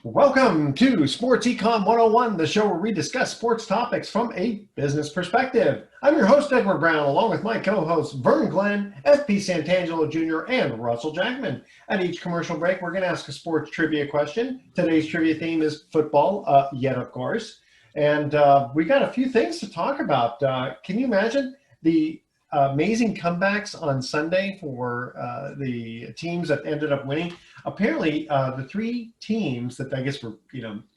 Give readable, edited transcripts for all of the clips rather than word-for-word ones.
Welcome to Sports Econ 101, the show where we discuss sports topics from a business perspective. I'm your host, Edward Brown, along with my co-hosts, Vern Glenn, FP Santangelo Jr., and Russell Jackman. At each commercial break, we're going to ask a sports trivia question. Today's trivia theme is football, yet of course. And we got a few things to talk about. Can you imagine the amazing comebacks on Sunday for the teams that ended up winning? Apparently, the three teams that I guess we're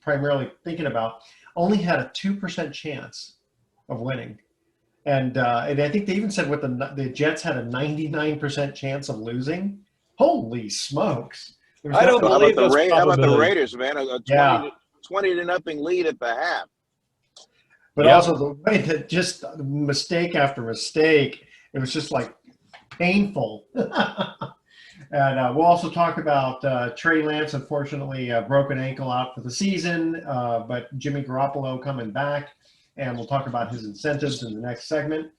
primarily thinking about only had a 2% chance of winning, and I think they even said what the Jets had a 99% chance of losing. Holy smokes! I don't believe those How about the probabilities. Raiders, man? A 20 to nothing lead at the half. But also the way that just mistake after mistake, it was just like painful. And we'll also talk about Trey Lance, unfortunately, broken ankle out for the season, but Jimmy Garoppolo coming back, and we'll talk about his incentives in the next segment.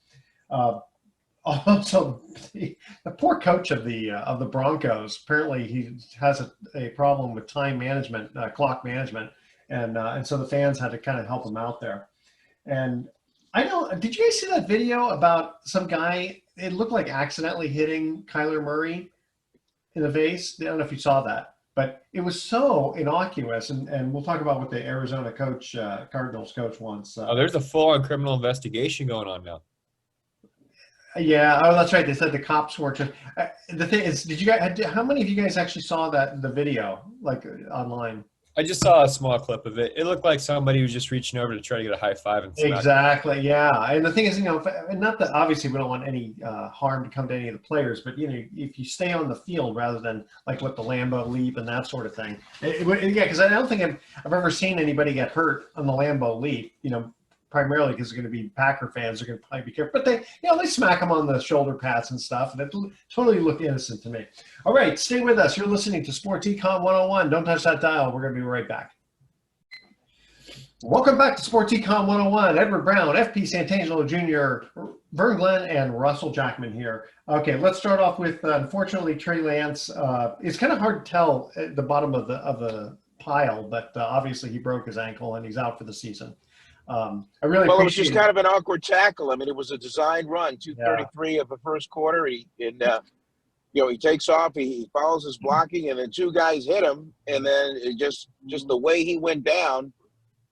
Also, the poor coach of the Broncos, apparently he has a problem with time management, clock management, and so the fans had to kind of help him out there. And I know, did you guys see that video about some guy, it looked like accidentally hitting Kyler Murray in the face? I don't know if you saw that, but it was so innocuous. And we'll talk about what the Arizona coach, Cardinals coach wants. There's a full-on criminal investigation going on now. Yeah, oh, that's right. They said the cops weren't. The thing is, how many of you guys actually saw the video, like online? I just saw a small clip of it. It looked like somebody was just reaching over to try to get a high five and smack. Exactly, yeah. And the thing is, not that obviously we don't want any harm to come to any of the players, but if you stay on the field rather than like what the Lambeau Leap and that sort of thing. Because I don't think I've ever seen anybody get hurt on the Lambeau Leap. Primarily because they're going to be Packer fans, they're going to probably be careful. But they smack them on the shoulder pads and stuff, and it totally looked innocent to me. All right, stay with us. You're listening to Sports Econ 101. Don't touch that dial. We're going to be right back. Welcome back to Sports Econ 101. Edward Brown, FP Santangelo Jr., Vern Glenn, and Russell Jackman here. Okay, let's start off with, unfortunately, Trey Lance. It's kind of hard to tell at the bottom of the pile, but obviously he broke his ankle and he's out for the season. It was just kind of an awkward tackle. I mean, it was a designed run, 2:33 of the first quarter. He takes off, he follows his blocking, and then two guys hit him, and then it just the way he went down,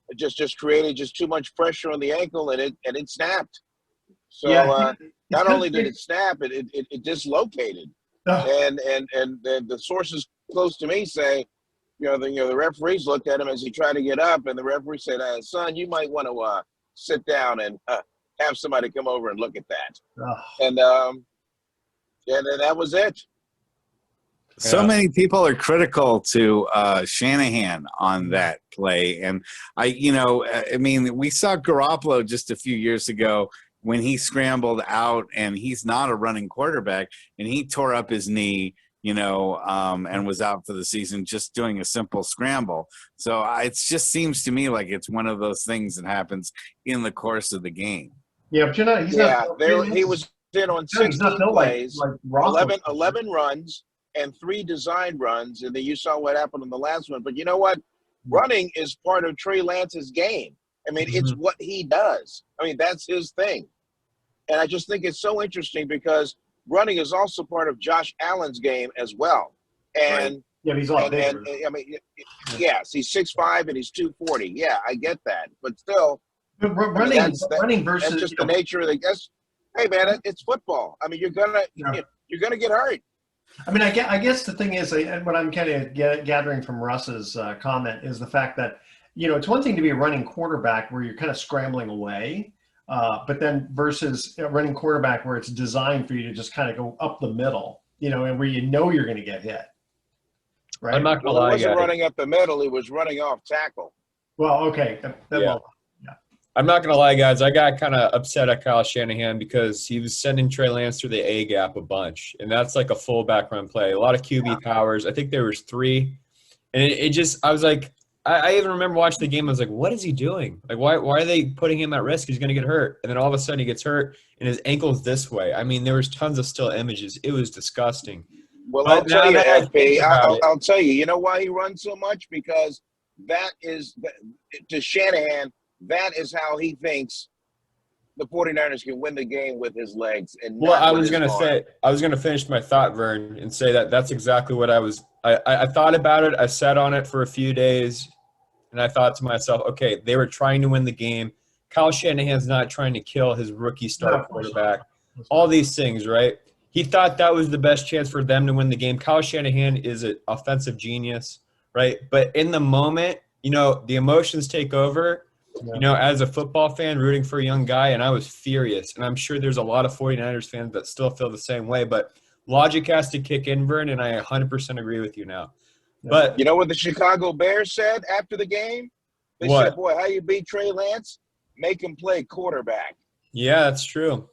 it just created just too much pressure on the ankle, and it snapped. So not only did it snap, it dislocated, and the sources close to me say, the referees looked at him as he tried to get up, and the referee said, son, you might want to sit down and have somebody come over and look at that. And then that was it. So many people are critical to Shanahan on that play. And we saw Garoppolo just a few years ago when he scrambled out, and he's not a running quarterback, and he tore up his knee, and was out for the season just doing a simple scramble. So it just seems to me like it's one of those things that happens in the course of the game. Yeah, but he was in on 16 plays, 11 runs, and 3 designed runs, and then you saw what happened in the last one. But you know what? Running is part of Trey Lance's game. I mean, it's what he does. I mean, that's his thing. And I just think it's so interesting because running is also part of Josh Allen's game as well. And he's a lot bigger. Yes, he's 6'5" and he's 240. Yeah, I get that. But still, running versus that's just the nature of the guess. Hey man, it's football. I mean, you're gonna get hurt. I mean, I guess the thing is, and what I'm kind of gathering from Russ's comment is the fact that, it's one thing to be a running quarterback where you're kind of scrambling away, but then versus a running quarterback where it's designed for you to just kind of go up the middle, and where you're going to get hit. Right? I'm not going to lie, he wasn't running up the middle. He was running off tackle. Well, okay. I'm not going to lie, guys. I got kind of upset at Kyle Shanahan because he was sending Trey Lance through the A gap a bunch. And that's like a fullback run play. A lot of QB powers. I think there was 3. And it just – I was like – I even remember watching the game. I was like, what is he doing? Like, why are they putting him at risk? He's going to get hurt. And then all of a sudden he gets hurt and his ankle's this way. I mean, there was tons of still images. It was disgusting. Well, I'll tell you, FP, I'll tell you. You know why he runs so much? Because that is to Shanahan. That is how he thinks the 49ers can win the game with his legs and not I with was his gonna arm. say, I was gonna finish my thought, Vern, and say that that's exactly what I thought about it. I sat on it for a few days, and I thought to myself, okay, they were trying to win the game. Kyle Shanahan's not trying to kill his rookie No, star of course quarterback. not. All these things, right? He thought that was the best chance for them to win the game. Kyle Shanahan is an offensive genius, right? But in the moment, the emotions take over. Yeah. As a football fan rooting for a young guy, and I was furious. And I'm sure there's a lot of 49ers fans that still feel the same way. But logic has to kick in, Vern, and I 100% agree with you now. Yeah. But You know what the Chicago Bears said after the game? They What? said, boy, how you beat Trey Lance? Make him play quarterback. Yeah, that's true.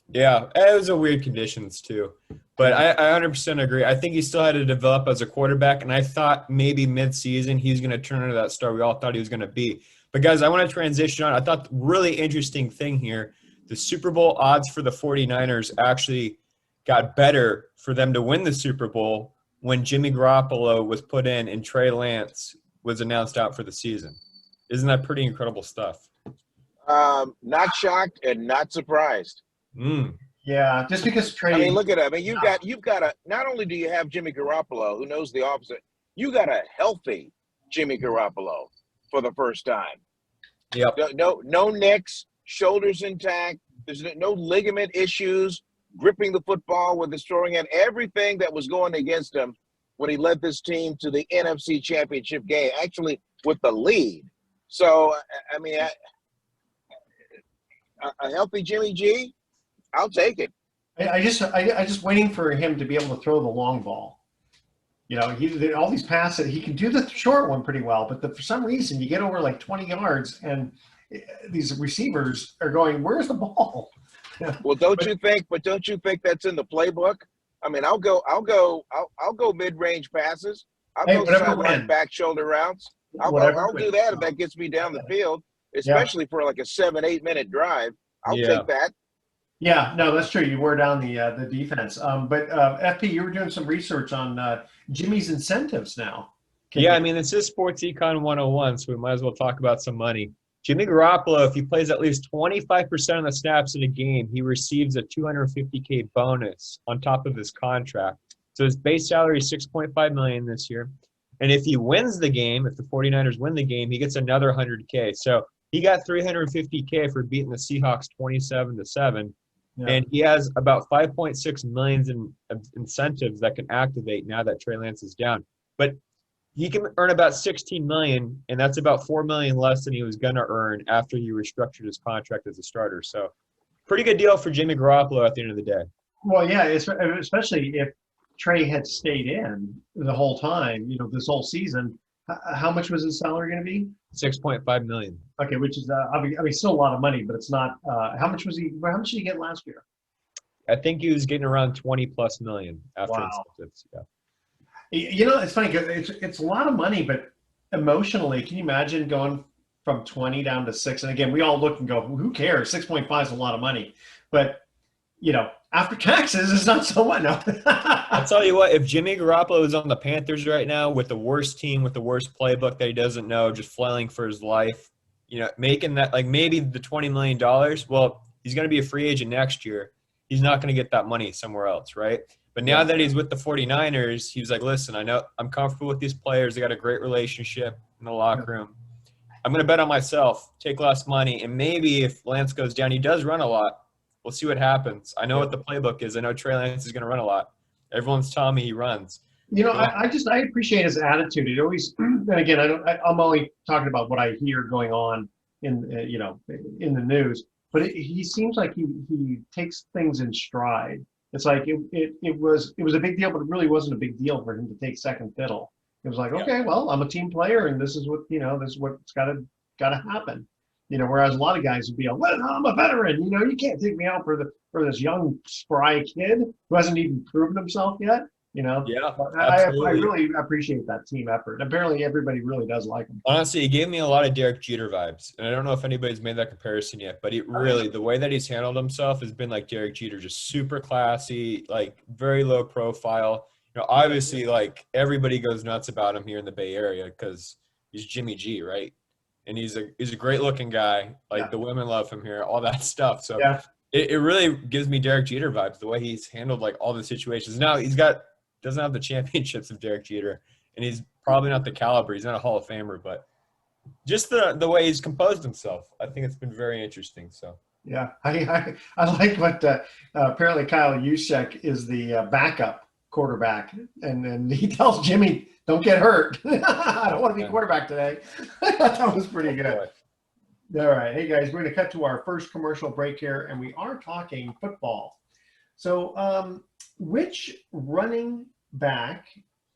Yeah, it was a weird conditions too. But I 100% agree. I think he still had to develop as a quarterback, and I thought maybe mid-season he's going to turn into that star we all thought he was going to be. But, guys, I want to transition on. I thought the really interesting thing here, the Super Bowl odds for the 49ers actually got better for them to win the Super Bowl when Jimmy Garoppolo was put in and Trey Lance was announced out for the season. Isn't that pretty incredible stuff? Not shocked and not surprised. Yeah, just because Trey. I mean, look at it. I mean, you've got a. Not only do you have Jimmy Garoppolo, who knows the opposite, you got a healthy Jimmy Garoppolo for the first time. Yep. No nicks, shoulders intact. There's no ligament issues, gripping the football with his throwing hand. Everything that was going against him when he led this team to the NFC Championship game, actually with the lead. So, I mean, a healthy Jimmy G, I'll take it. I just waiting for him to be able to throw the long ball. All these passes, he can do the short one pretty well, but for some reason you get over like 20 yards and these receivers are going, "Where's the ball?" Well, don't you think that's in the playbook? I mean, I'll go mid-range passes. I'll go sideline back shoulder routes. I'll do that if that gets me down the field, especially for like a 7-8 minute drive. I'll take that. Yeah, no, that's true. You wore down the defense. But FP, you were doing some research on Jimmy's incentives now. I mean, this is Sports Econ 101, so we might as well talk about some money. Jimmy Garoppolo, if he plays at least 25% of the snaps in a game, he receives a $250K bonus on top of his contract. So his base salary is $6.5 million this year. And if he wins the game, if the 49ers win the game, he gets another $100K. So he got $350K for beating the Seahawks 27-7. Yeah. And he has about $5.6 million in incentives that can activate now that Trey Lance is down. But he can earn about $16 million, and that's about $4 million less than he was going to earn after he restructured his contract as a starter. So pretty good deal for Jimmy Garoppolo at the end of the day. Well, yeah, especially if Trey had stayed in the whole time, this whole season. How much was his salary going to be? $6.5 million. Okay, which is still a lot of money, but it's not. How much did he get last year? I think he was getting around $20+ million after incentives. Yeah. It's funny because it's a lot of money, but emotionally, can you imagine going from 20 down to 6? And again, we all look and go, who cares? 6.5 is a lot of money, but after taxes, it's not so much. No. I'll tell you what, if Jimmy Garoppolo is on the Panthers right now with the worst team, with the worst playbook that he doesn't know, just flailing for his life, making that, like maybe the $20 million, well, he's going to be a free agent next year. He's not going to get that money somewhere else, right? But now that he's with the 49ers, he's like, listen, I know I'm comfortable with these players. They got a great relationship in the locker room. I'm going to bet on myself, take less money, and maybe if Lance goes down, he does run a lot. We'll see what happmes. I know what the playbook is. I know Trey Lance is going to run a lot. Everyone's telling me he runs. I appreciate his attitude. It always, and again, I'm only talking about what I hear going on in the news. But he seems like he takes things in stride. It's like it was a big deal, but it really wasn't a big deal for him to take second fiddle. It was like, okay, well, I'm a team player, and this is what's got to happen. Whereas a lot of guys would be like, well, I'm a veteran. You can't take me out for this young spry kid who hasn't even proven himself yet. Yeah, I really appreciate that team effort. Apparently, everybody really does like him. Honestly, he gave me a lot of Derek Jeter vibes, and I don't know if anybody's made that comparison yet. But the way that he's handled himself has been like Derek Jeter, just super classy, like very low profile. Obviously, like everybody goes nuts about him here in the Bay Area because he's Jimmy G, right? And he's a great looking guy. Like the women love him here, all that stuff. So it really gives me Derek Jeter vibes, the way he's handled like all the situations. Now doesn't have the championships of Derek Jeter, and he's probably not the caliber. He's not a Hall of Famer, but just the way he's composed himself, I think it's been very interesting. So yeah, I like what apparently Kyle Juszczyk is the backup quarterback, and he tells Jimmy, "Don't get hurt. I don't want to be quarterback today." That was pretty good. All right, hey guys, we're going to cut to our first commercial break here, and we are talking football. So, which running back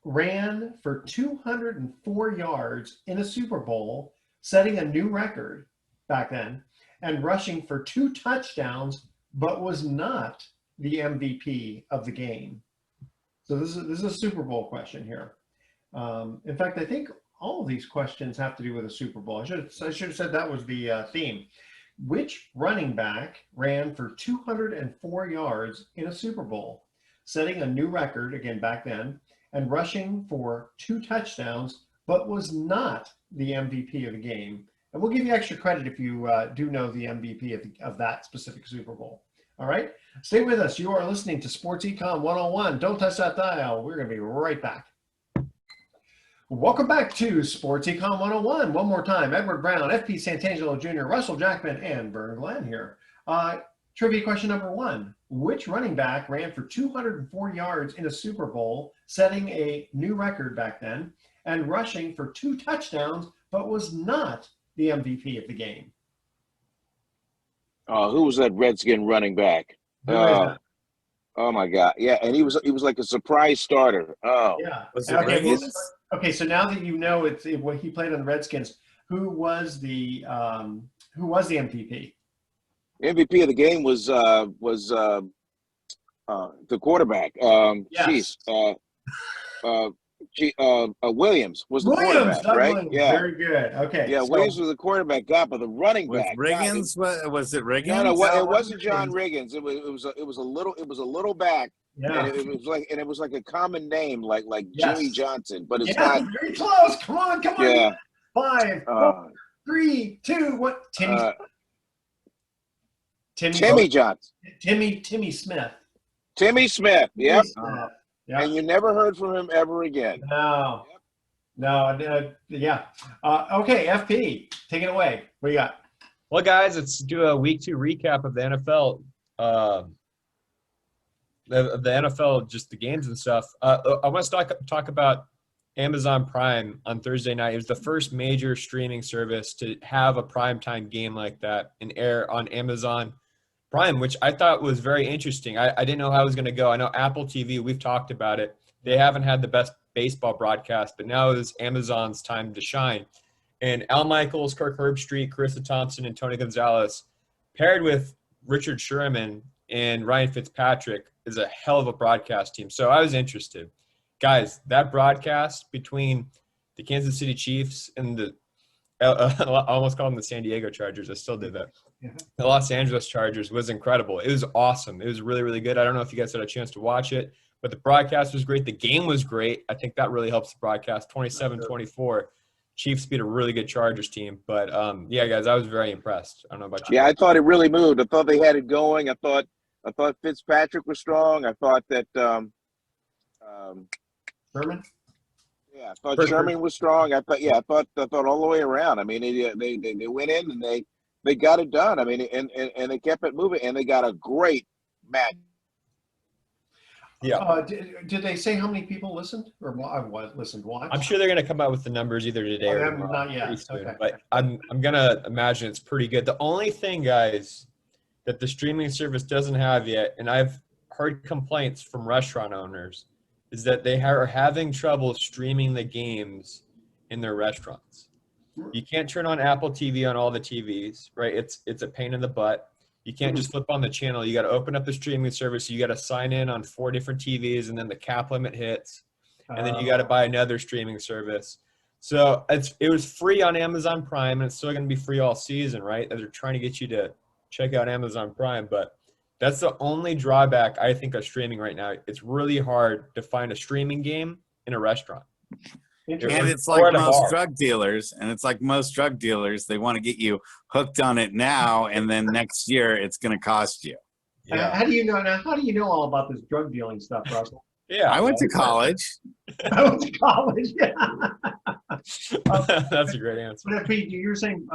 ran for 204 yards in a Super Bowl, setting a new record back then, and rushing for 2 touchdowns, but was not the MVP of the game? So this is a Super Bowl question here. In fact, I think all of these questions have to do with a Super Bowl. I should have said that was the theme. Which running back ran for 204 yards in a Super Bowl, setting a new record again back then, and rushing for 2 touchdowns, but was not the MVP of the game? And we'll give you extra credit if you do know the MVP of that specific Super Bowl. All right, stay with us. You are listening to Sports Econ 101. Don't touch that dial. We're going to be right back. Welcome back to Sports Econ 101. One more time, Edward Brown, FP Santangelo Jr., Russell Jackman, and Vern Glenn here. Trivia question number 1. Which running back ran for 204 yards in a Super Bowl, setting a new record back then, and rushing for 2 touchdowns, but was not the MVP of the game? Who was that Redskin running back? Oh my God! Yeah, and he was like a surprise starter. Oh, yeah. Was it Riggins? Okay, so now that you know when he played on the Redskins, who was the MVP? MVP of the game was the quarterback. Yes. Williams was the quarterback, Doug right? Williams. Yeah, Very good. Okay. yeah. So, Williams was the quarterback, but the running Was back. Riggins? Was it Riggins? No, it wasn't John Riggins. It was a little back. yeah. And it was like a common name, like Jimmy Johnson, but it's not. Very close. Come on. Yeah. 5, 4, 3, 2, what? Timmy Johnson. Timmy Smith. Timmy Smith. Yep. Smith. Yep. And you never heard from him ever again. No. Yep. No. Yeah. Okay, FP, take it away. What do you got? Well, guys, let's do a week 2 recap of the NFL. The NFL, just the games and stuff. I want to talk about Amazon Prime on Thursday night. It was the first major streaming service to have a primetime game like that and air on Amazon Prime, which I thought was very interesting. I didn't know how it was going to go. I know Apple TV, we've talked about it. They haven't had the best baseball broadcast, but now is Amazon's time to shine. And Al Michaels, Kirk Herbstreit, Carissa Thompson, and Tony Gonzalez, paired with Richard Sherman and Ryan Fitzpatrick, is a hell of a broadcast team. So I was interested. Guys, that broadcast between the Kansas City Chiefs and I almost called them the San Diego Chargers. I still did that. Yeah. The Los Angeles Chargers was incredible. It was awesome. It was really, really good. I don't know if you guys had a chance to watch it, but the broadcast was great. The game was great. I think that really helps the broadcast. 27-24. Chiefs beat a really good Chargers team. But, yeah, guys, I was very impressed. I don't know about you. Yeah, I thought it really moved. I thought they had it going. I thought Fitzpatrick was strong. I thought that Sherman? Yeah, I thought Sherman was strong. I thought all the way around. I mean, they went in and they got it done. I mean, and they kept it moving, and they got a great match. Yeah. Did they say how many people listened or watched? I'm sure they're going to come out with the numbers either today or tomorrow. Not yet. Soon, okay. But I'm going to imagine it's pretty good. The only thing, guys, that the streaming service doesn't have yet, and I've heard complaints from restaurant owners, is that they are having trouble streaming the games in their restaurants. You can't turn on Apple TV on all the TVs, right? It's a pain in the butt. You can't just flip on the channel. You got to open up the streaming service. You got to sign in on 4 different TVs, and then the cap limit hits, and then you got to buy another streaming service. So it was free on Amazon Prime, and it's still going to be free all season, right? They're trying to get you to check out Amazon Prime, but that's the only drawback I think of streaming right now. It's really hard to find a streaming game in a restaurant. And it's like most drug dealers, they want to get you hooked on it now, and then next year it's going to cost you. Yeah. How do you know now? How do you know all about this drug dealing stuff, Russell? Yeah, I went to college. I went to college. Yeah. That's a great answer. But Pete, you were saying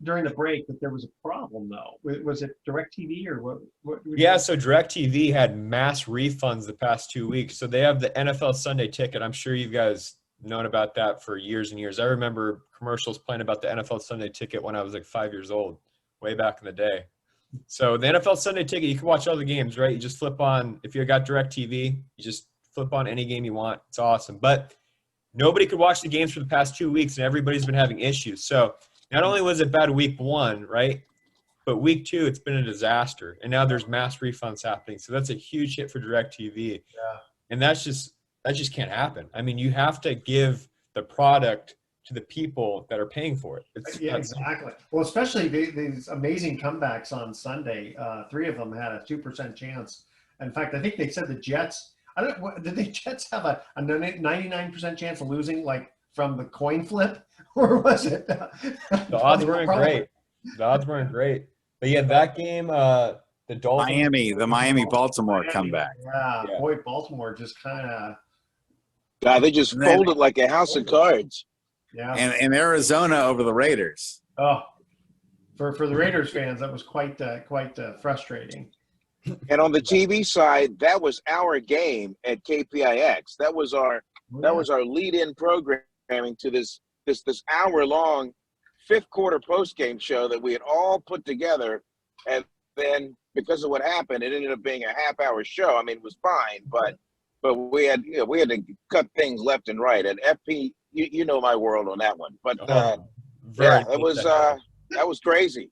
during the break that there was a problem, though. Was it DirecTV or what yeah, so DirecTV had mass refunds the past 2 weeks. So they have the NFL Sunday Ticket. I'm sure you guys known about that for years and years. I remember commercials playing about the NFL Sunday Ticket when I was like 5 years old, way back in the day. So the NFL Sunday Ticket, you can watch all the games, right? You just flip on, if you got DirecTV, you just flip on any game you want. It's awesome. But nobody could watch the games for the past 2 weeks, and everybody's been having issues. So not only was it bad week 1, right, but week 2, it's been a disaster. And now there's mass refunds happening. So that's a huge hit for DirecTV. Yeah. And that just can't happen. I mean, you have to give the product to the people that are paying for it. Yeah, exactly. Well, especially these amazing comebacks on Sunday. 3 of them had a 2% chance. In fact, I think they said the Jets. Did the Jets have a 99% chance of losing, like from the coin flip, or was it? The odds weren't great. The odds weren't great. But yeah, that game, the Dolphins, the Miami-Baltimore comeback. Yeah, boy, Baltimore just kind of. God, they just folded like a house of cards. Yeah, and Arizona over the Raiders. Oh, for the Raiders fans, that was quite frustrating. And on the TV side, that was our game at KPIX. That was our lead-in programming to this hour-long fifth quarter post-game show that we had all put together. And then because of what happened, it ended up being a half-hour show. I mean, it was fine, but we had to cut things left and right. And FP, you know my world on that one. But that was crazy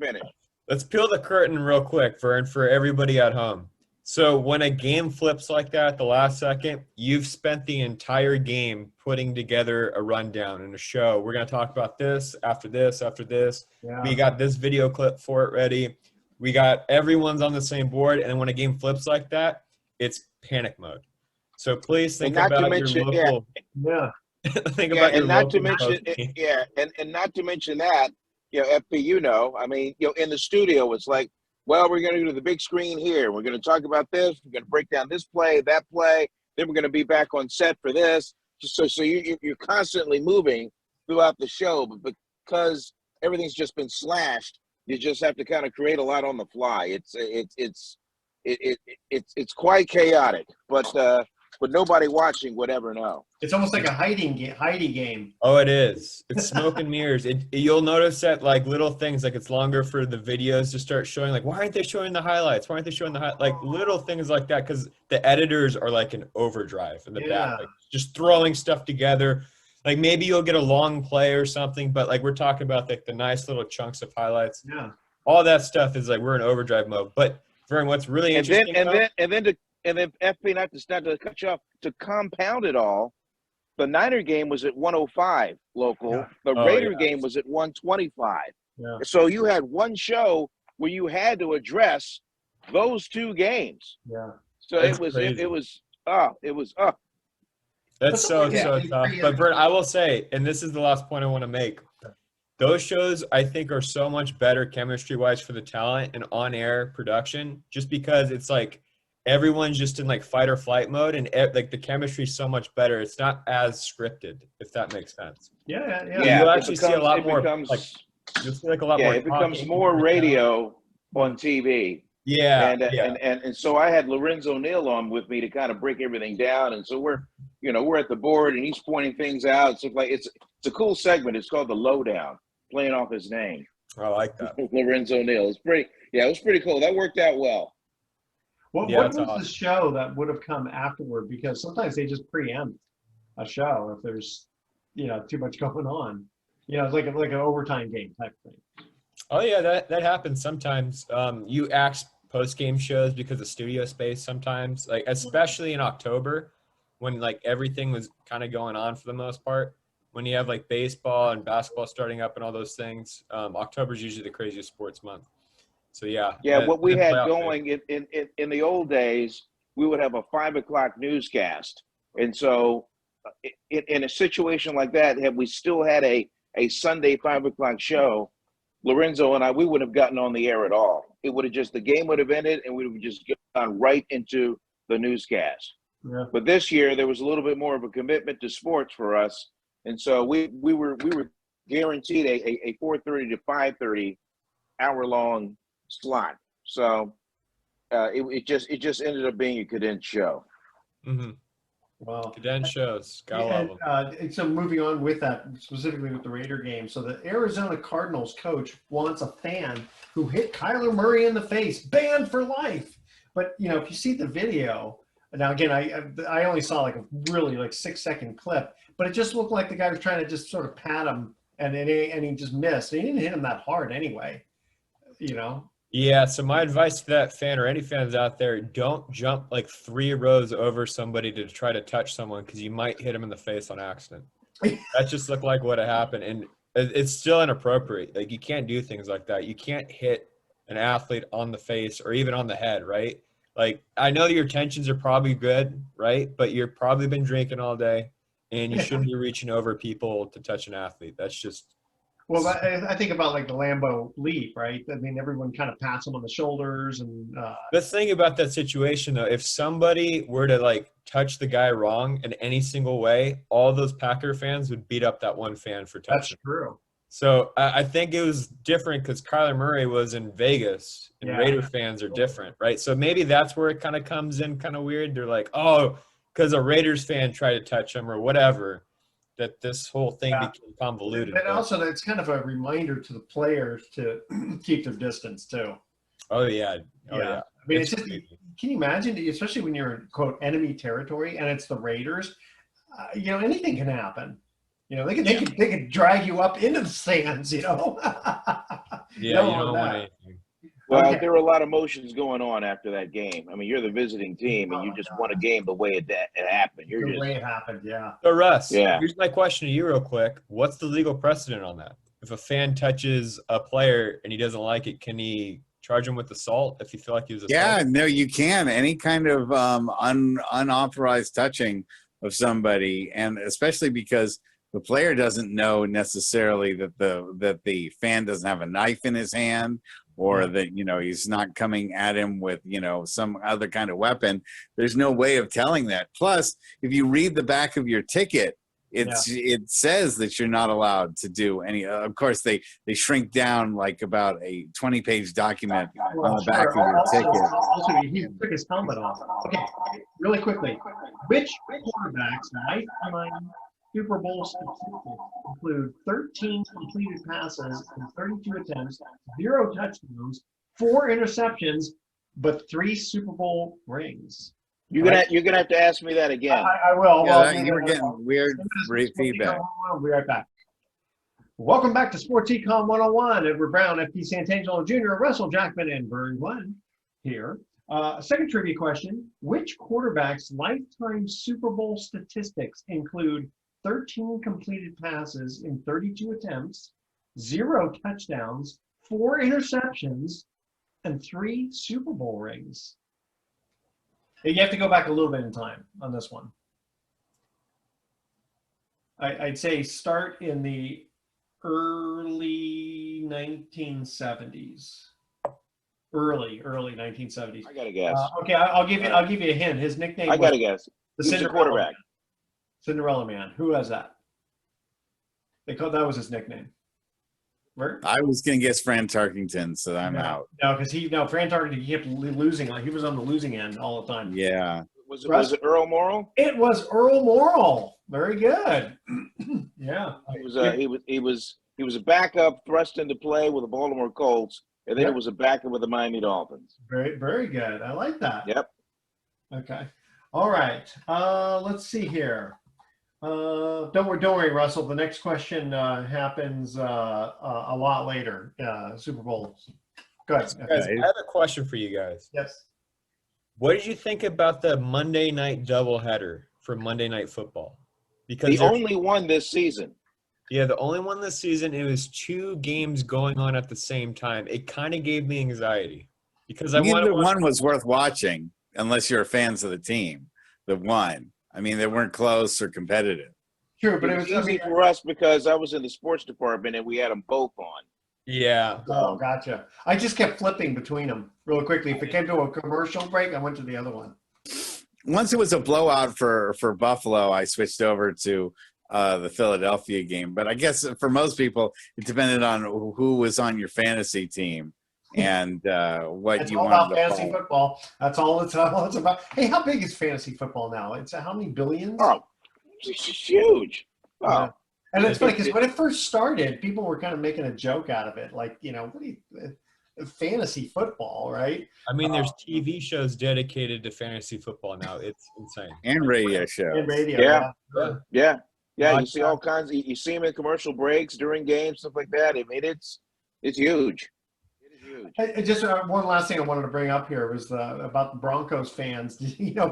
finish. Let's peel the curtain real quick, Vern, for everybody at home. So when a game flips like that at the last second, you've spent the entire game putting together a rundown and a show. We're going to talk about this, after this. Yeah. We got this video clip for it ready. We got everyone's on the same board. And then when a game flips like that, it's panic mode. So please think about your local. Yeah. Think about your local. And not to mention that, FP, I mean, in the studio, it's like, well, we're going to go to the big screen here. We're going to talk about this. We're going to break down this play, that play. Then we're going to be back on set for this. So you're constantly moving throughout the show, but because everything's just been slashed, you just have to kind of create a lot on the fly. It's quite chaotic, but nobody watching would ever know. It's almost like a Heidi game. Oh, it is. It's smoke and mirrors. You'll notice that like little things, like it's longer for the videos to start showing. Like, why aren't they showing the highlights? Why aren't they showing like little things like that? Because the editors are like in overdrive in the back, like just throwing stuff together. Like maybe you'll get a long play or something, but like we're talking about like the nice little chunks of highlights. Yeah. All that stuff is like we're in overdrive mode. But Vern, what's really interesting and then FP, not to cut you off, to compound it all, the Niner game was at 105 local. Yeah. The Raider game was at 125. Yeah. So you had one show where you had to address those two games. Yeah. So it was That's so tough. But Vern, I will say, and this is the last point I want to make, those shows I think are so much better chemistry-wise for the talent and on-air production, just because it's like everyone's just in like fight or flight mode, and like the chemistry is so much better. It's not as scripted, if that makes sense. Yeah. You actually see a lot more. You'll see like a lot more. It becomes more radio on TV. Yeah. And so I had Lorenzo Neal on with me to kind of break everything down, and so we're at the board and he's pointing things out. So like it's a cool segment. It's called The Lowdown, playing off his name. I like that. Lorenzo Neal. It was pretty cool. That worked out well. What was awesome. The show that would have come afterward? Because sometimes they just preempt a show if there's, too much going on. It's like an overtime game type thing. Oh yeah, that happens sometimes. You axe post-game shows because of studio space sometimes, like especially in October when like everything was kind of going on for the most part. When you have like baseball and basketball starting up and all those things, October is usually the craziest sports month. So yeah. What we had going in the old days, we would have a 5 o'clock newscast, and so in a situation like that, had we still had a Sunday 5 o'clock show, Lorenzo and I, we wouldn't have gotten on the air at all. It would have just, the game would have ended and we would have just gone right into the newscast. Yeah. But this year there was a little bit more of a commitment to sports for us. And so we were guaranteed a 4:30 to 5:30 hour-long slot. So it just ended up being a condensed show. Mm-hmm. Wow. Condensed shows. Gotta love them. And so moving on with that, specifically with the Raider game. So the Arizona Cardinals coach wants a fan who hit Kyler Murray in the face, banned for life. But, you know, if you see the video, now again, I only saw like a really like 6-second clip, but it just looked like the guy was trying to just sort of pat him and he just missed. He didn't hit him that hard anyway, you know? Yeah, so my advice to that fan or any fans out there, don't jump like 3 rows over somebody to try to touch someone because you might hit them in the face on accident. That just looked like what had happened. And it's still inappropriate. Like, you can't do things like that. You can't hit an athlete on the face or even on the head, right? Like, I know your intentions are probably good, right? But you've probably been drinking all day and you shouldn't be reaching over people to touch an athlete. That's just... Well, I think about like the Lambeau leap, right? I mean, everyone kind of pats him on the shoulders and. The thing about that situation, though, if somebody were to like touch the guy wrong in any single way, all those Packer fans would beat up that one fan for touching. That's true. So I think it was different because Kyler Murray was in Vegas and Yeah. Raider fans are different, right? So maybe that's where it kind of comes in kind of weird. They're like, oh, because a Raiders fan tried to touch him or whatever. That this whole thing became convoluted. And also, it's kind of a reminder to the players to keep their distance too. Oh yeah, yeah. I mean, it's just, can you imagine, especially when you're in quote enemy territory and it's the Raiders? You know, anything can happen. You know, they could drag you up into the stands. You know. Yeah, you don't want anything. Well, there were a lot of emotions going on after that game. I mean, you're the visiting team, and you just won a game the way it happened. The way it happened, yeah. So, Russ, here's my question to you real quick. What's the legal precedent on that? If a fan touches a player and he doesn't like it, can he charge him with assault if you feel like he was assaulted? Yeah, no, you can. Any kind of unauthorized touching of somebody, and especially because the player doesn't know necessarily that the fan doesn't have a knife in his hand, or that, you know, he's not coming at him with, you know, some other kind of weapon. There's no way of telling that. Plus, if you read the back of your ticket, it says that you're not allowed to do any. Of course, they shrink down like about a 20-page document on the back of your ticket. Also, he took his helmet off. Okay, really quickly. Which quarterbacks lifetime Super Bowl statistics include 13 completed passes in 32 attempts, 0 touchdowns, 4 interceptions, but 3 Super Bowl rings? You're gonna have to ask me that again. I will. Yeah, you were getting weird feedback. We'll be right back. Welcome back to Sports Econ 101. Edward Brown, FP Santangelo Jr., Russell Jackman, and Vern Glenn here. Second trivia question. Which quarterback's lifetime Super Bowl statistics include 13 completed passes in 32 attempts, 0 touchdowns, 4 interceptions, and 3 Super Bowl rings? You have to go back a little bit in time on this one. I'd say start in the early 1970s. Early 1970s. I gotta guess. Okay, I'll give you a hint. His nickname. I gotta guess. The Who's the quarterback? Cinderella Man. Who has that? That was his nickname. Where? I was going to guess Fran Tarkington, so I'm out. No, because Fran Tarkington, he kept losing. Like, he was on the losing end all the time. Yeah. Was it Earl Morrall? It was Earl Morrall. Very good. Yeah. He was a backup thrust into play with the Baltimore Colts, and then it was a backup with the Miami Dolphins. Very, very good. I like that. Yep. Okay. All right. Let's see here. Don't worry, Russell. The next question happens a lot later. Super Bowl. Go ahead. Guys, I have a question for you guys. Yes. What did you think about the Monday night doubleheader for Monday Night Football? Because the only one this season. Yeah, the only one this season. It was 2 games going on at the same time. It kind of gave me anxiety because Neither one was worth watching unless you're fans of the team. The one. I mean, they weren't close or competitive. True, but It was easy for us because I was in the sports department and we had them both on. Yeah. Oh, gotcha. I just kept flipping between them real quickly. If it came to a commercial break, I went to the other one. Once it was a blowout for Buffalo, I switched over to the Philadelphia game. But I guess for most people, it depended on who was on your fantasy team and what It's you all wanted about to fantasy follow. football. That's all it's about. Hey, how big is fantasy football now? It's how many billions? Oh, it's huge. Oh, Yeah. And it's funny because when it first started, people were kind of making a joke out of it. Like, what do you, fantasy football, right? I mean, there's TV shows dedicated to fantasy football now. It's insane. And radio shows. In radio. Yeah. Sure. yeah. You see all kinds. You see them in commercial breaks during games, stuff like that. I mean, it's huge. It is huge. Hey, just one last thing I wanted to bring up here was about the Broncos fans,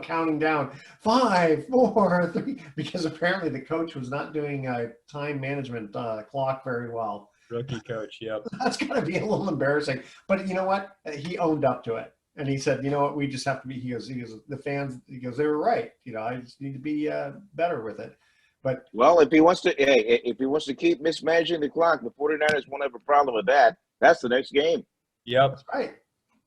counting down 5, 4, 3, because apparently the coach was not doing a time management clock very well. Rookie coach, yep. That's got to be a little embarrassing. But you know what? He owned up to it. And he said, you know what? We just have to be, he goes, the fans, they were right. I just need to be better with it. But Well, if he wants to keep mismanaging the clock, the 49ers won't have a problem with that. That's the next game. Yep. that's right.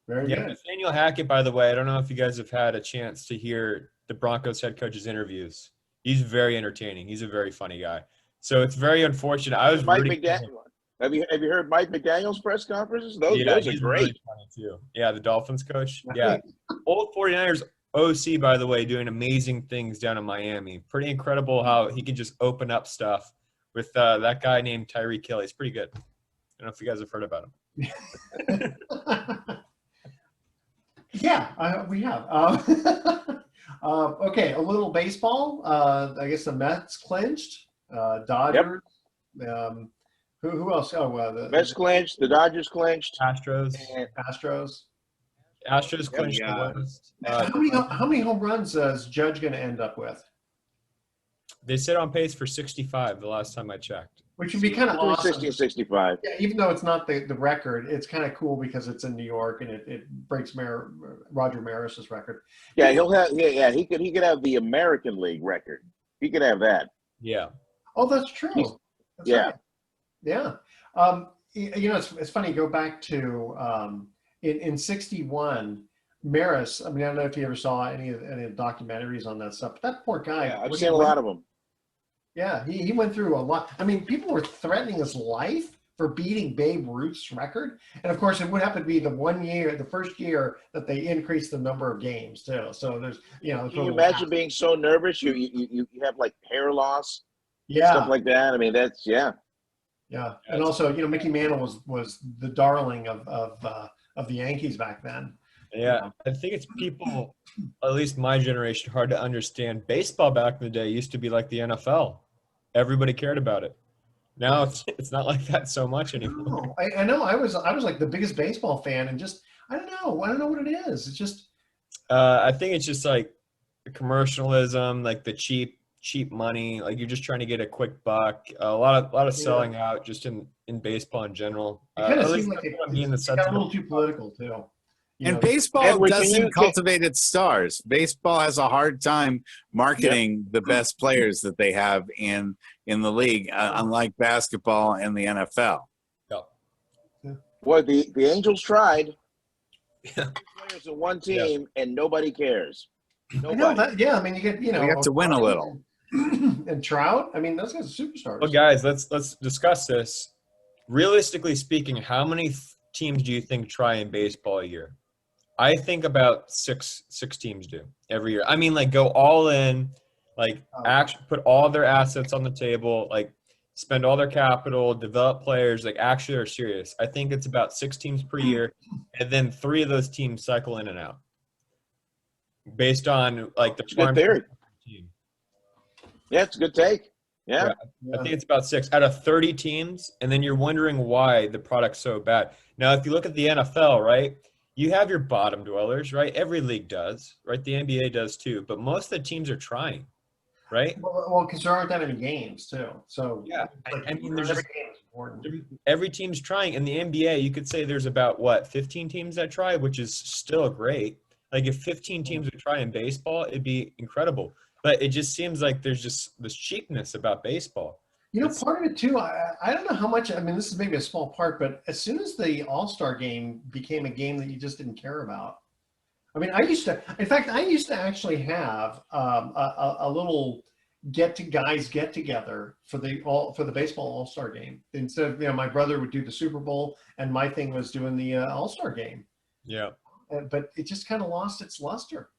Very Yeah, good. Nathaniel Hackett, by the way, I don't know if you guys have had a chance to hear the Broncos head coach's interviews. He's very entertaining. He's a very funny guy. So it's very unfortunate. I was Mike rooting for him. McDaniel. Have you heard Mike McDaniel's press conferences? Those Yeah, are he's great. really funny too. Yeah, the Dolphins coach. Yeah. Old 49ers OC, by the way, doing amazing things down in Miami. Pretty incredible how he can just open up stuff with that guy named Tyreek Hill. He's pretty good. I don't know if you guys have heard about him. Yeah, we have. Okay, a little baseball. I guess the Mets clinched. Dodgers. Who else? Oh, the Mets clinched. The Dodgers clinched. Astros. And Astros. Astros clinched Yeah. the West. How many home runs is Judge going to end up with? They sit on pace for 65 the last time I checked. Which would be kind of between awesome. 60 and 65. Yeah, even though it's not the record, it's kind of cool because it's in New York and it breaks Roger Maris's record. Yeah, he'll have. Yeah, he could have the American League record. He could have that. Yeah. Oh, that's true. That's Yeah. right. Yeah. It's funny. Go back to in '61, Maris. I mean, I don't know if you ever saw any of the documentaries on that stuff. But that poor guy. Yeah, I've seen a lot of them. Yeah, he went through a lot. I mean, people were threatening his life for beating Babe Ruth's record, and of course, it would happen to be the first year that they increased the number of games too. So there's, Can you imagine being so nervous? You have like hair loss, yeah, stuff like that. I mean, that's yeah, and also Mickey Mantle was the darling of the Yankees back then. Yeah, I think it's people, at least my generation, hard to understand. Baseball back in the day used to be like the NFL. Everybody cared about it. Now it's not like that so much anymore. No, I know. I was like the biggest baseball fan, and just I don't know what it is. It's just I think it's just like the commercialism, like the cheap money. Like you're just trying to get a quick buck. A lot of selling out just in baseball in general. it kind of At seems least like that's it got a little too political too. And baseball Edward, doesn't cultivate its stars. Baseball has a hard time marketing the best players that they have in the league, unlike basketball and the NFL. Well, the Angels tried. Yeah. 2 players in one team, and nobody cares. I know Nobody. that. Yeah, I mean, you get We have to win a little. and Trout. I mean, those guys are superstars. Well, guys, let's discuss this. Realistically speaking, how many teams do you think try in baseball a year? I think about six teams do every year. I mean, like go all in, like actually put all their assets on the table, like spend all their capital, develop players, like actually are serious. I think it's about 6 teams per year, and then 3 of those teams cycle in and out based on like the Good theory. team. Yeah, it's a good take. Yeah. I think it's about 6 out of 30 teams, and then you're wondering why the product's so bad. Now, if you look at the NFL, right, you have your bottom dwellers, right? Every league does, right? The NBA does too, but most of the teams are trying, right? Well, because there aren't that many games too. So Yeah, I mean, there's every just game is important. every team's trying. In the NBA, you could say there's about 15 teams that try, which is still great. Like if 15 teams would try in baseball, it'd be incredible. But it just seems like there's just this cheapness about baseball. Part of it too, I don't know how much, I mean, this is maybe a small part, but as soon as the All-Star game became a game that you just didn't care about. I mean, I used to actually have a little get together for the baseball All-Star game. Instead of, my brother would do the Super Bowl and my thing was doing the All-Star game. Yeah. But it just kind of lost its luster.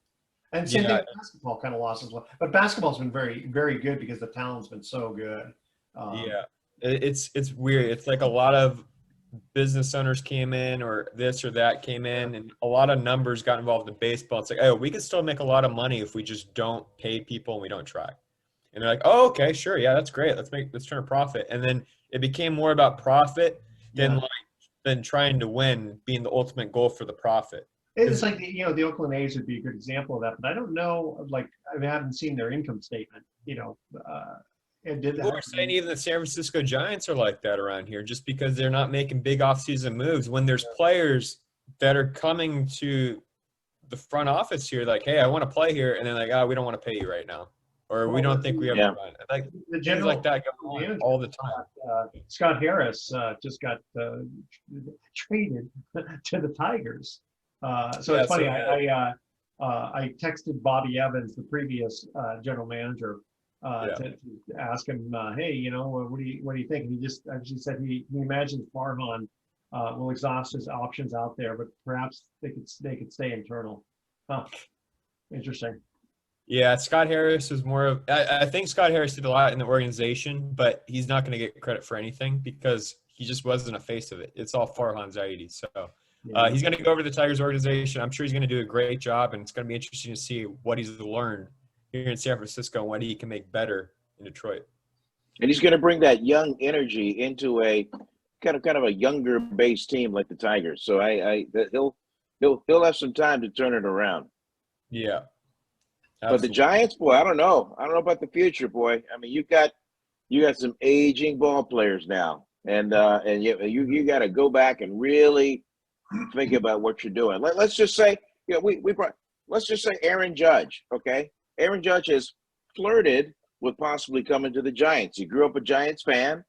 And same thing with basketball kind of lost its luster. But basketball's been very, very good because the talent's been so good. It's weird. It's like a lot of business owners came in or this or that came in and a lot of numbers got involved in baseball. It's like, oh, we could still make a lot of money if we just don't pay people and we don't try. And they're like, oh, okay, sure. Yeah, that's great. Let's turn a profit. And then it became more about profit than trying to win being the ultimate goal for the profit. It's like, the Oakland A's would be a good example of that, but I don't know, I haven't seen their income statement, We're saying even the San Francisco Giants are like that around here just because they're not making big offseason moves. When there's players that are coming to the front office here, like, hey, I want to play here. And they're like, oh, we don't want to pay you right now. Or we don't think we have the run. Like, the things like that go on all the time. Scott Harris just got traded to the Tigers. So it's funny. I texted Bobby Evans, the previous general manager, to ask him, hey, what do you think? And he just actually said he imagines Farhan will exhaust his options out there, but perhaps they could stay internal. Huh. Interesting. Yeah, Scott Harris is more of. I think Scott Harris did a lot in the organization, but he's not going to get credit for anything because he just wasn't a face of it. It's all Farhan Zaidi. So he's going to go over to the Tigers organization. I'm sure he's going to do a great job, and it's going to be interesting to see what he's learned here in San Francisco and what he can make better in Detroit. And he's going to bring that young energy into a kind of a younger based team like the Tigers. So he'll have some time to turn it around. Yeah. Absolutely. But the Giants, boy, I don't know about the future, boy. I mean, you got some aging ball players now, and you got to go back and really think about what you're doing. Let's just say, let's just say Aaron Judge, okay? Aaron Judge has flirted with possibly coming to the Giants. He grew up a Giants fan.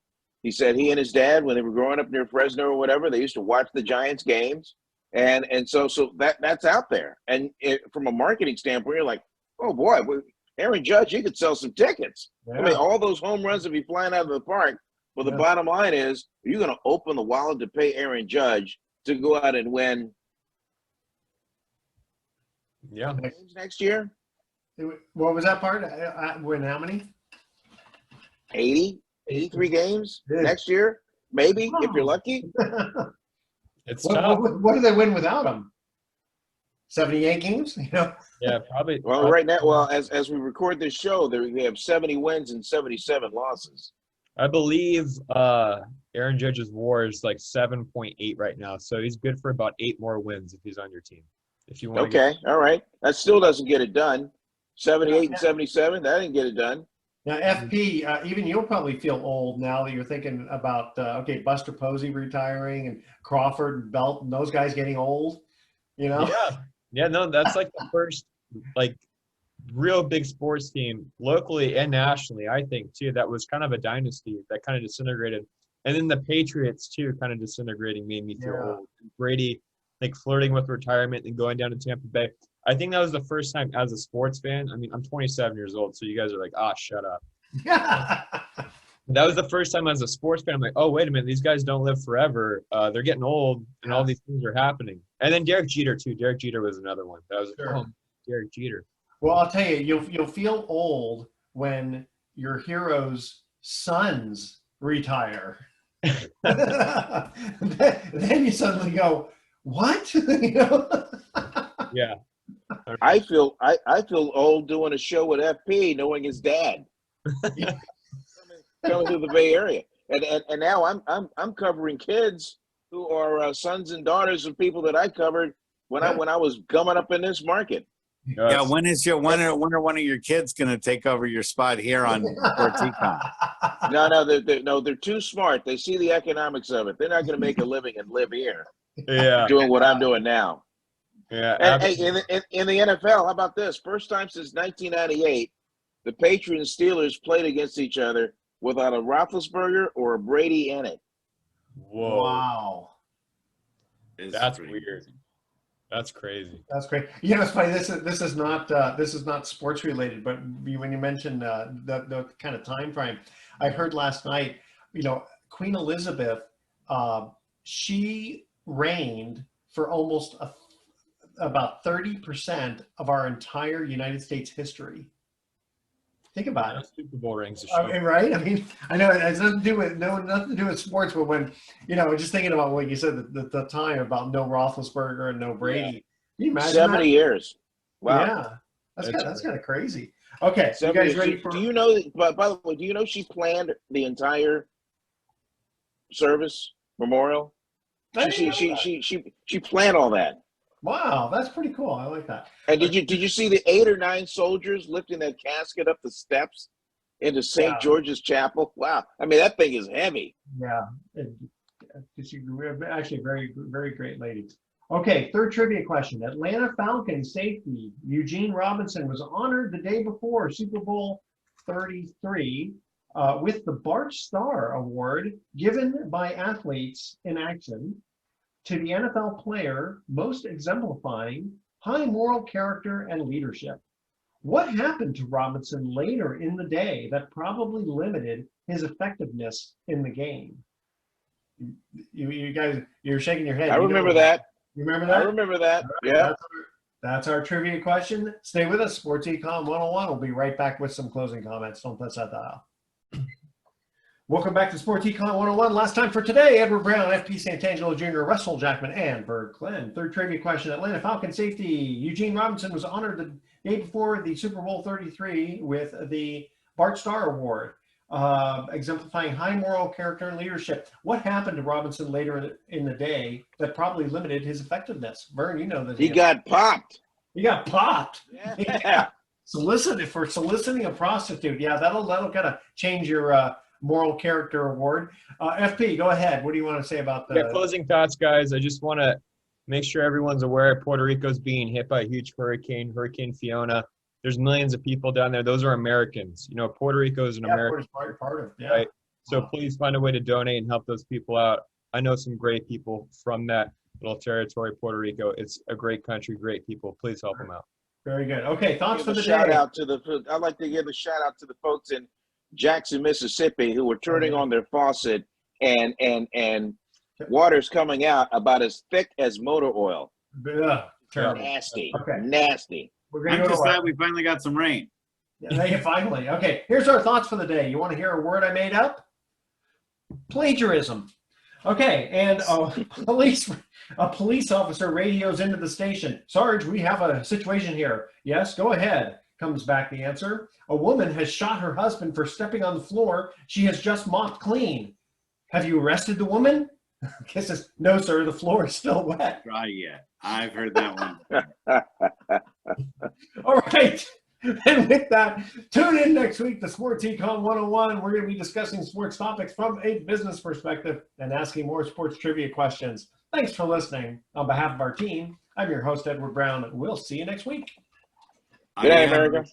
He said he and his dad, when they were growing up near Fresno or whatever, they used to watch the Giants games, and so that's out there. And from a marketing standpoint, you're like, oh, boy, Aaron Judge, he could sell some tickets. Yeah. I mean, all those home runs would be flying out of the park. Well, the bottom line is, are you going to open the wallet to pay Aaron Judge to go out and win next year? What was that part? Win how many? 83 games next year, maybe, if you're lucky. It's tough. What do they win without him? 78 games? Yeah, probably. Well, right now, as we record this show, they have 70 wins and 77 losses. I believe Aaron Judge's WAR is like 7.8 right now, so he's good for about 8 more wins if he's on your team. If you want. Okay, all right. That still doesn't get it done. 78 and 77, that didn't get it done. Now, FP, even you'll probably feel old now that you're thinking about Buster Posey retiring and Crawford and Belt and those guys getting old. Yeah, no, that's like the first real big sports team locally and nationally, I think, too. That was kind of a dynasty that kind of disintegrated. And then the Patriots, too, kind of disintegrating made me feel old. Brady, flirting with retirement and going down to Tampa Bay. I think that was the first time as a sports fan. I mean, I'm 27 years old, so you guys are like, shut up. That was the first time as a sports fan. I'm like, oh, wait a minute. These guys don't live forever. They're getting old, and all these things are happening. And then Derek Jeter, too. Derek Jeter was another one. That was Derek Jeter. Well, I'll tell you, you'll feel old when your hero's sons retire. Then you suddenly go, what? Yeah. I feel old doing a show with FP, knowing his dad coming through the Bay Area, and now I'm covering kids who are sons and daughters of people that I covered when I was coming up in this market. Yeah, when are one of your kids going to take over your spot here on Sports Econ? No, they're too smart. They see the economics of it. They're not going to make a living and live here. Yeah, doing what I'm doing now. Yeah, and hey, in the NFL, how about this? First time since 1998 the Patriots and Steelers played against each other without a Roethlisberger or a Brady in it. Whoa. Wow. That's weird. That's crazy. That's great. You know, it's funny. This is not sports related, but when you mentioned the kind of time frame, I heard last night. You know, Queen Elizabeth, she reigned for almost about 30% of our entire United States history. Think about it. Super Bowl rings. Right? I mean, I know it has nothing to do with sports, but when, you know, just thinking about what you said, the time about no Roethlisberger and no Brady. Yeah. Can you imagine 70 that? years. Wow. Yeah. That's kind of crazy. Okay. So you 70 guys ready years. for? Do you know, by the way, do you know she planned the entire service memorial? She planned all that. Wow, that's pretty cool. I like that. And did you see the 8 or 9 soldiers lifting that casket up the steps into St. George's Chapel? Wow. I mean, that thing is heavy. Yeah. Actually, very, very great ladies. Okay, third trivia question. Atlanta Falcons safety Eugene Robinson was honored the day before Super Bowl 33 with the Bart Starr Award given by athletes in action to the NFL player most exemplifying high moral character and leadership. What happened to Robinson later in the day that probably limited his effectiveness in the game? You guys, you're shaking your head. I remember that. You remember that? I remember that. Right, yeah. That's our trivia question. Stay with us. Sports Econ 101. We'll be right back with some closing comments. Don't touch that dial. Welcome back to Sports Econ 101. Last time for today, Edward Brown, FP Santangelo Jr., Russell Jackman, and Bert Glenn. Third trivia question. Atlanta Falcons safety Eugene Robinson was honored the day before the Super Bowl 33 with the Bart Starr Award, exemplifying high moral character and leadership. What happened to Robinson later in the day that probably limited his effectiveness? Vern, you know that he got popped. He got popped. Yeah. Soliciting a prostitute. Yeah, that'll kind of change your moral character award. FP, go ahead. What do you want to say about the closing thoughts, guys? I just want to make sure everyone's aware Puerto Rico's being hit by a huge hurricane, Hurricane Fiona. There's millions of people down there. Those are Americans. You know, Puerto Rico is an American. Part of, yeah. Right? So please find a way to donate and help those people out. I know some great people from that little territory, Puerto Rico. It's a great country, great people. Please help them out. Very good. Okay, thoughts for the day. I'd like to give a shout out to the folks in Jackson, Mississippi, who were turning on their faucet and water's coming out about as thick as motor oil. Terrible. Nasty. Okay. Nasty. I'm just glad we finally got some rain. Yeah, finally. Okay, here's our thoughts for the day. You want to hear a word I made up? Plagiarism. Okay, and a police officer radios into the station. Sarge, we have a situation here. Yes, go ahead. Comes back the answer. A woman has shot her husband for stepping on the floor she has just mopped clean. Have you arrested the woman? Kisses, no, sir, the floor is still wet. Dry yet. I've heard that one. All right. And with that, tune in next week to Sports Econ 101. We're going to be discussing sports topics from a business perspective and asking more sports trivia questions. Thanks for listening. On behalf of our team, I'm your host, Edward Brown. We'll see you next week. Good night, America.